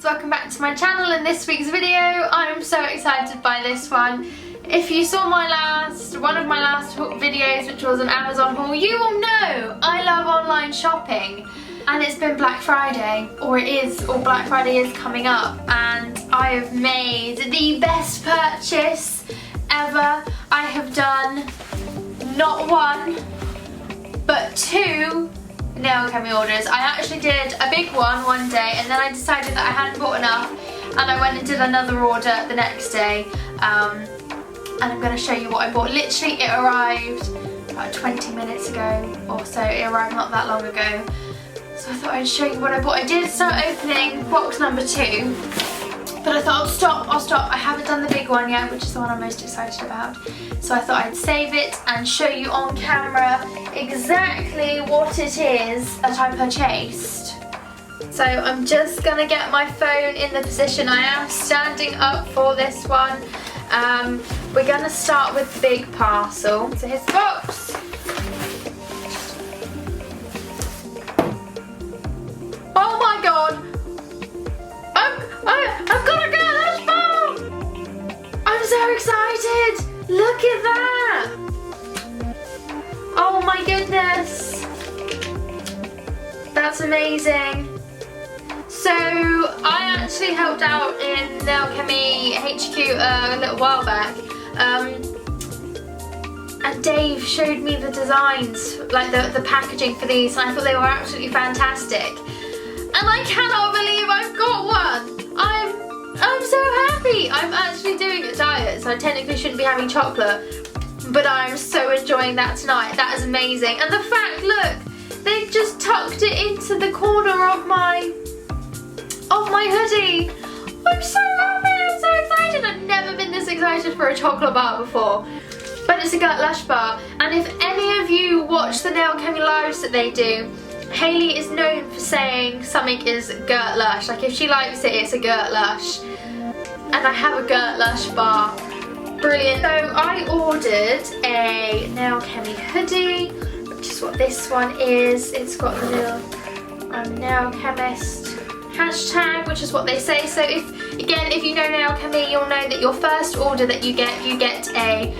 welcome back to my channel. In this week's video I'm so excited by this one. If you saw one of my last videos, which was an Amazon haul, you will know I love online shopping. And it's been Black Friday, or Black Friday is coming up, and I have made the best purchase ever. I have done not one but two Nailchemy orders. I actually did a big one day, and then I decided that I hadn't bought enough, and I went and did another order the next day. And I'm going to show you what I bought. Literally, it arrived about 20 minutes ago or so. It arrived not that long ago. So I thought I'd show you what I bought. I did start opening box number 2, but I thought I'll stop. I haven't done the big one yet, which is the one I'm most excited about. So I thought I'd save it and show you on camera exactly what it is that I purchased. So I'm just gonna get my phone in the position. I am standing up for this one. We're gonna start with the big parcel. So here's the box. Oh my god! I've got a Gurt Lush bar! I'm so excited! Look at that! Oh my goodness! That's amazing. So I actually helped out in Nailchemy HQ a little while back, and Dave showed me the designs, like the packaging for these, and I thought they were absolutely fantastic. And I cannot believe I've got one! I'm so happy! I'm actually doing a diet, so I technically shouldn't be having chocolate, but I'm so enjoying that tonight. That is amazing. And the fact, look, they've just tucked it into the corner of my hoodie. I'm so happy, I'm so excited. I've never been this excited for a chocolate bar before. But it's a Gurt Lush bar, and if any of you watch the Nailchemy lives that they do, Hayley is known for saying something is Gurt Lush. Like if she likes it, it's a Gurt Lush. And I have a Gurt Lush bar. Brilliant. So I ordered a Nailchemy hoodie, which is what this one is. It's got the little I'm Nail Chemist hashtag, which is what they say. So if you know Nailchemy, you'll know that your first order that you get a,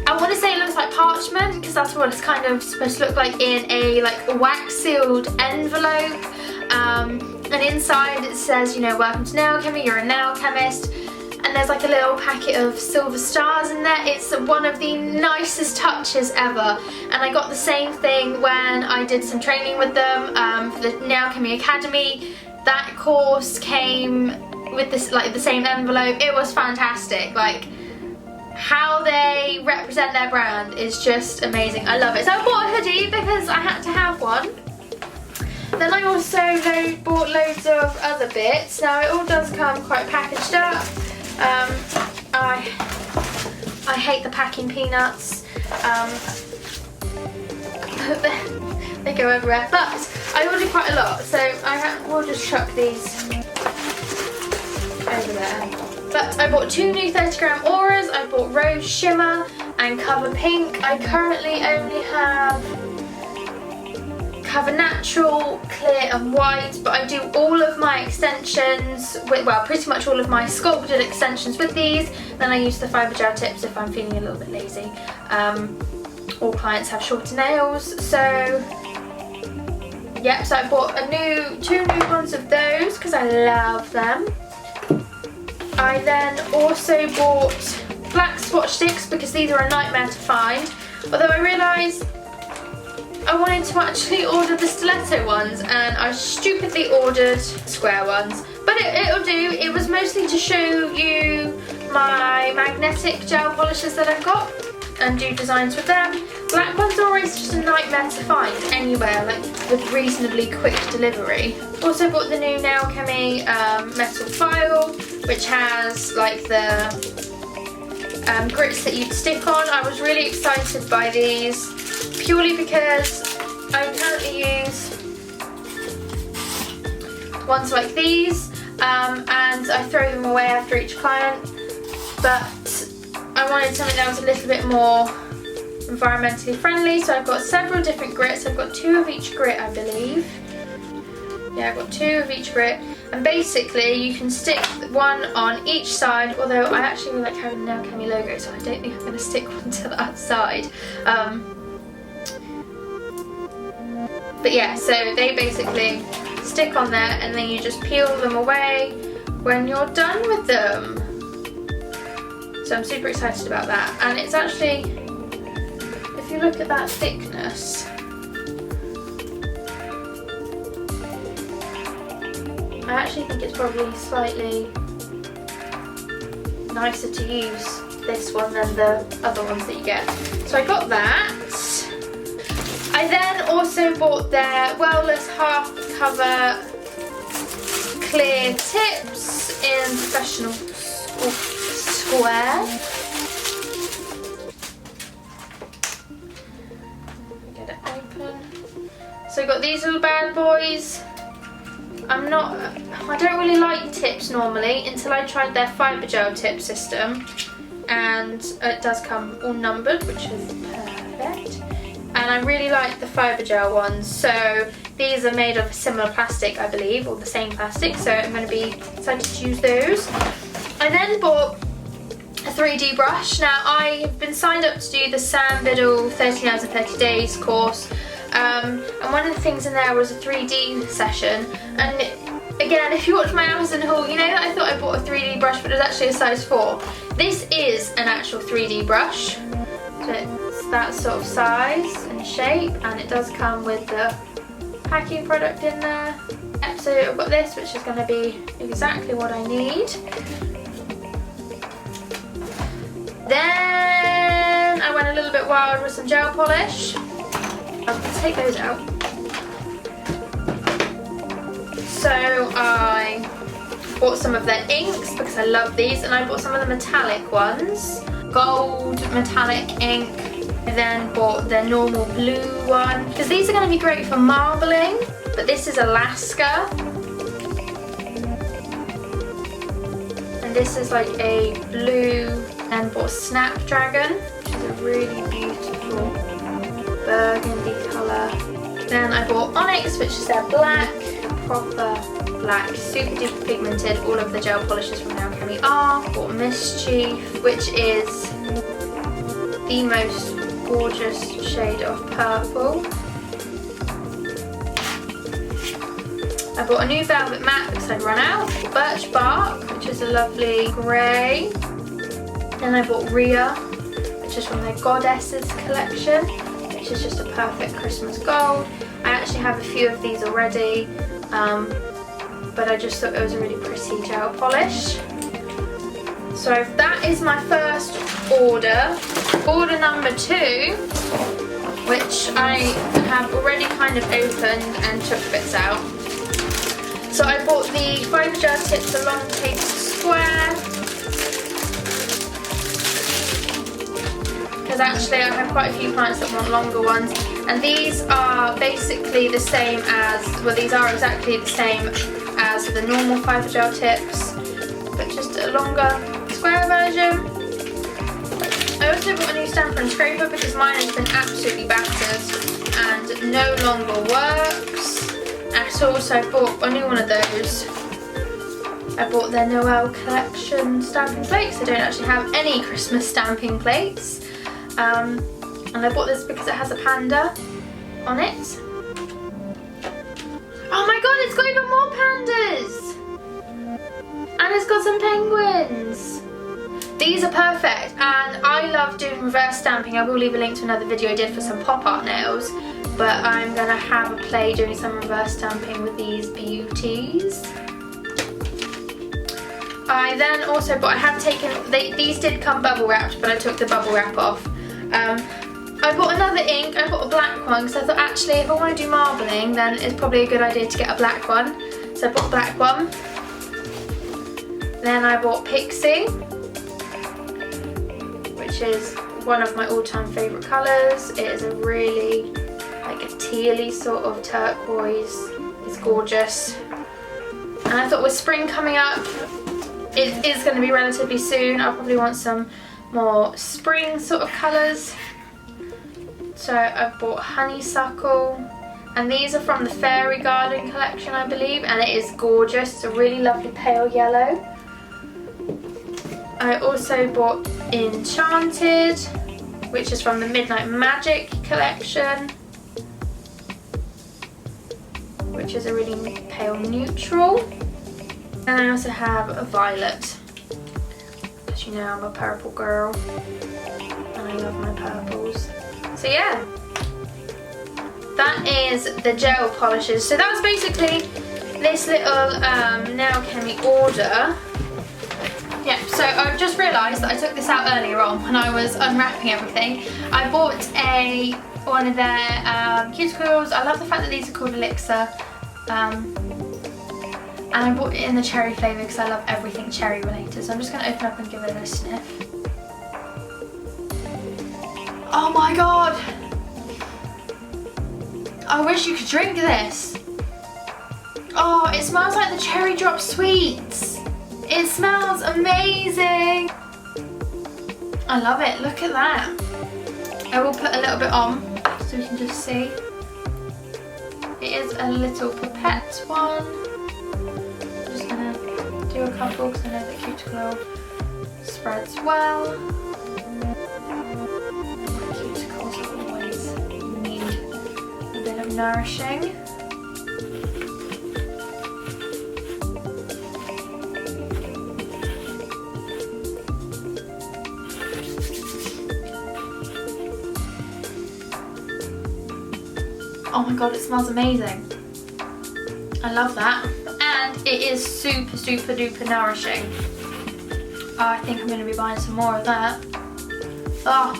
I want to say it looks like parchment, because that's what it's kind of supposed to look like, in a wax sealed envelope, and inside it says, you know, welcome to Nailchemy, you're a nail chemist, and there's like a little packet of silver stars in there. It's one of the nicest touches ever, and I got the same thing when I did some training with them for the Nailchemy Academy. That course came with this, like, the same envelope. It was fantastic. Like, how they represent their brand is just amazing. I love it. So I bought a hoodie because I had to have one. Then I also bought loads of other bits. Now it all does come quite packaged up. I hate the packing peanuts. They go everywhere. But I ordered quite a lot, so we'll just chuck these over there. But I bought 2 new 30-gram auras. I bought Rose Shimmer and Cover Pink. I currently only have Cover Natural, Clear and White, but I do all of my extensions with, well, pretty much all of my sculpted extensions with these. Then I use the fibre gel tips if I'm feeling a little bit lazy. All clients have shorter nails, so yeah, so I bought 2 new ones of those because I love them. I then also bought black swatch sticks because these are a nightmare to find, although I realised I wanted to actually order the stiletto ones, and I stupidly ordered square ones, but it'll do. It was mostly to show you my magnetic gel polishes that I've got and do designs with them. Black ones are always just a nightmare to find anywhere, like with reasonably quick delivery. Also bought the new Nailchemy metal file, which has like the grits that you'd stick on. I was really excited by these purely because I currently use ones like these, and I throw them away after each client, but I wanted something that was a little bit more environmentally friendly, so I've got several different grits. I've got 2 of each grit, I believe. Yeah, I've got 2 of each grit, and basically you can stick one on each side, although I actually really like having the Nailchemy logo, so I don't think I'm going to stick one to that side. But yeah, so they basically stick on there and then you just peel them away when you're done with them. So I'm super excited about that, and it's actually, if you look at that thickness, I actually think it's probably slightly nicer to use this one than the other ones that you get. So I got that. I then also bought their Wellness half cover clear tips in professional square. Get it open. So I got these little bad boys. I don't really like tips normally until I tried their fibre gel tip system, and it does come all numbered, which is perfect. And I really like the fibre gel ones, so these are made of similar plastic, I believe, or the same plastic, so I'm going to be excited to use those. I then bought a 3D brush. Now, I've been signed up to do the Sam Biddle 13 Hours and 30 Days course, and one of the things in there was a 3D session, and again, if you watch my Amazon haul, you know that I thought I bought a 3D brush, but it was actually a size 4. This is an actual 3D brush, so it's that sort of size and shape, and it does come with the packing product in there. So I've got this, which is going to be exactly what I need. Then I went a little bit wild with some gel polish. I'll take those out. So I bought some of their inks because I love these, and I bought some of the metallic ones. Gold metallic ink. I then bought their normal blue one, because these are going to be great for marbling, but this is Alaska. And this is like a blue, and bought Snapdragon, which is a really beautiful burgundy colour. Then I bought Onyx, which is their black, proper black, super duper pigmented. All of the gel polishes from Nailchemy are. Bought Mischief, which is the most gorgeous shade of purple. I bought a new Velvet Matte because I'd run out. Birch Bark, which is a lovely grey. Then I bought Rhea, which is from their Goddesses collection, which is just a perfect Christmas gold. I actually have a few of these already, but I just thought it was a really pretty gel polish. So that is my first order. Order number 2, which I have already kind of opened and took bits out. So I bought the fibre gel tips, the long tapered square, because actually I have quite a few clients that want longer ones, and these are basically the same as, well, these are exactly the same as the normal fibre gel tips, but just a longer square version. I also bought a new stamper and scraper because mine has been absolutely battered and no longer works at all, so I bought a new one of those. I bought their Noel collection stamping plates. I don't actually have any Christmas stamping plates. And I bought this because it has a panda on it. Oh my god, it's got even more pandas! And it's got some penguins. These are perfect, and I love doing reverse stamping. I will leave a link to another video I did for some pop art nails, but I'm gonna have a play doing some reverse stamping with these beauties. I then also bought, I have taken, these did come bubble wrapped, but I took the bubble wrap off. I bought another ink. I bought a black one because I thought actually if I want to do marbling then it's probably a good idea to get a black one. So I bought a black one. Then I bought Pixie, which is one of my all-time favourite colours. It is a really like a tealy sort of turquoise. It's gorgeous. And I thought with spring coming up, it is going to be relatively soon. I'll probably want some more spring sort of colours. So I bought Honeysuckle, And these are from the Fairy Garden collection, I believe, and it is gorgeous. It's a really lovely pale yellow. I also bought Enchanted, which is from the Midnight Magic collection, which is a really pale neutral. And I also have a violet. As you know, I'm a purple girl and I love my purples. So yeah, that is the gel polishes. So that was basically this little Nailchemy order. Yeah, so I've just realised that I took this out earlier on when I was unwrapping everything. I bought one of their cuticles. I love the fact that these are called Elixir. And I bought it in the cherry flavour because I love everything cherry related. So I'm just going to open up and give it a sniff. Oh my god! I wish you could drink this. Oh, it smells like the cherry drop sweets. It smells amazing. I love it, look at that. I will put a little bit on so you can just see. It is a little pipette one. I'm just gonna do a couple because I know the cuticle spreads well. My cuticles always need a bit of nourishing. Oh my god, it smells amazing. I love that. And it is super, super duper nourishing. Oh, I think I'm going to be buying some more of that. Oh,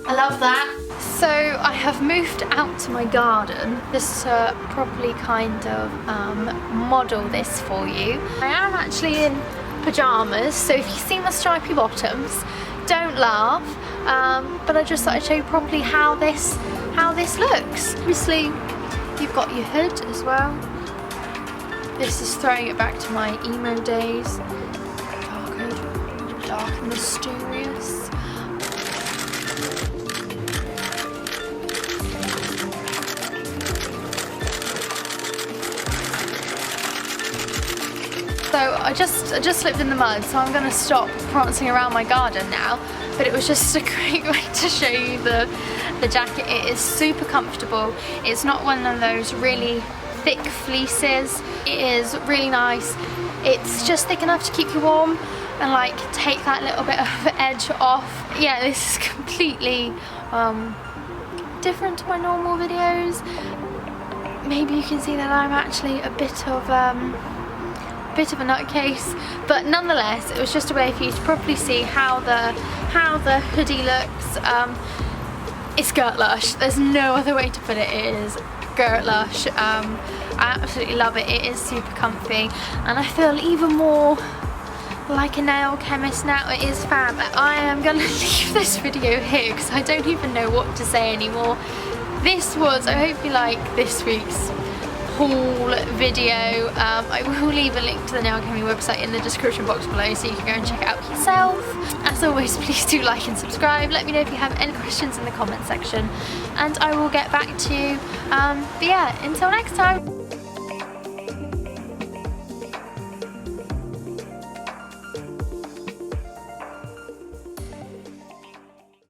I love that. So I have moved out to my garden just to properly kind of model this for you. I am actually in pyjamas, so if you see my stripy bottoms, don't laugh. But I just thought I'd show you properly how this looks. Obviously, you've got your hood as well. This is throwing it back to my emo days. Dark hood, dark and mysterious. So I just slipped in the mud, so I'm gonna stop prancing around my garden now. But it was just a great way to show you the jacket. It is super comfortable. It's not one of those really thick fleeces. It is really nice. It's just thick enough to keep you warm and like take that little bit of edge off. Yeah, this is completely different to my normal videos. Maybe you can see that I'm actually a bit of a nutcase, but nonetheless it was just a way for you to properly see how the hoodie looks. It's Gurt Lush, there's no other way to put it. It is Gurt Lush. I absolutely love it. It is super comfy and I feel even more like a nail chemist now. It is fab. I am gonna leave this video here because I don't even know what to say anymore. I hope you like this week's haul video. I will leave a link to the Nailchemy website in the description box below so you can go and check it out yourself. As always, please do like and subscribe. Let me know if you have any questions in the comment section and I will get back to you. But yeah, until next time.